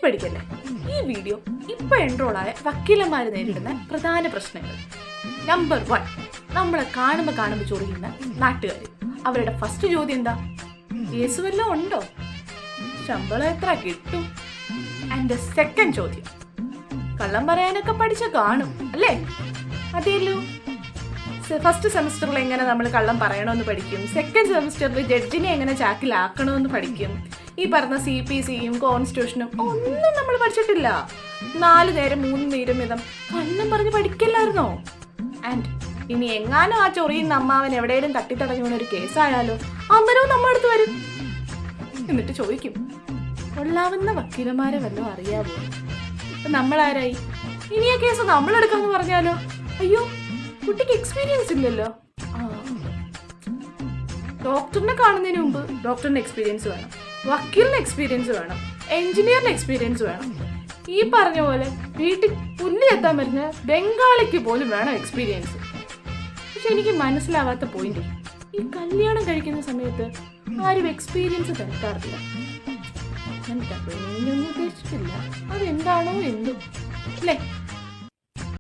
പേടിക്കല്ലേ. ഈ വീഡിയോ ഇപ്പൊ എൻറോളായ വക്കീലന്മാർ നേരിടുന്ന പ്രധാന പ്രശ്നങ്ങൾ. നമ്പർ 1, നമ്മളെ കാണുമ്പോ ചൊറിയുന്ന നാട്ടുകാർ. അവരുടെ ഫസ്റ്റ് ചോദ്യം എന്താ? കേസ് വല്ലതും ഉണ്ടോ? ശമ്പളം എത്ര കിട്ടും? ആൻഡ് സെക്കൻഡ് ചോദ്യം, കള്ളം പറയാനൊക്കെ പഠിച്ച കാണും അല്ലേ? അതെയല്ലോ. ഫസ്റ്റ് സെമസ്റ്ററിൽ എങ്ങനെ നമ്മൾ കള്ളം പറയണമെന്ന് പഠിക്കും. സെക്കൻഡ് സെമസ്റ്ററിൽ ജഡ്ജിനെ എങ്ങനെ ചാക്കിലാക്കണമെന്ന് പഠിക്കും. ഈ പറഞ്ഞ CPCയും കോൺസ്റ്റിറ്റ്യൂഷനും ഒന്നും നമ്മൾ പഠിച്ചിട്ടില്ല. 4 നേരം 3 നേരം വീതം കള്ളം പറഞ്ഞ് പഠിക്കില്ലായിരുന്നോ? ആൻഡ് ഇനി എങ്ങാനും ആ ചൊറിയുന്ന അമ്മാവൻ എവിടെയും തട്ടിത്തടഞ്ഞ ഒരു കേസായാലോ, അന്നേരവും നമ്മുടെ അടുത്ത് വരും. എന്നിട്ട് ചോദിക്കും, കൊള്ളാവുന്ന വക്കീലന്മാരെ വല്ലതും അറിയാവോ? ഇപ്പൊ നമ്മളാരായി? ഇനി ആ കേസ് നമ്മളെടുക്കാന്ന് പറഞ്ഞാലോ, അയ്യോ കുട്ടിക്ക് എക്സ്പീരിയൻസ് ഇല്ലല്ലോ. ഡോക്ടറിനെ കാണുന്നതിന് മുമ്പ് ഡോക്ടറിന് എക്സ്പീരിയൻസ് വേണം, വക്കീലിന് എക്സ്പീരിയൻസ് വേണം, എഞ്ചിനീയറിന് എക്സ്പീരിയൻസ് വേണം. ഈ പറഞ്ഞ പോലെ വീട്ടിൽ പുല്ല് എത്താൻ വരുന്ന ബംഗാളിക്ക് പോലും വേണം എക്സ്പീരിയൻസ്. പക്ഷെ എനിക്ക് മനസ്സിലാവാത്ത പോയിന്റ്, ഈ കല്യാണം കഴിക്കുന്ന സമയത്ത് ആരും എക്സ്പീരിയൻസ് തിരക്കാറില്ല. ഞാൻ ഉദ്ദേശിച്ചിട്ടില്ല, അതെന്താണോ എന്തോ അല്ലേ?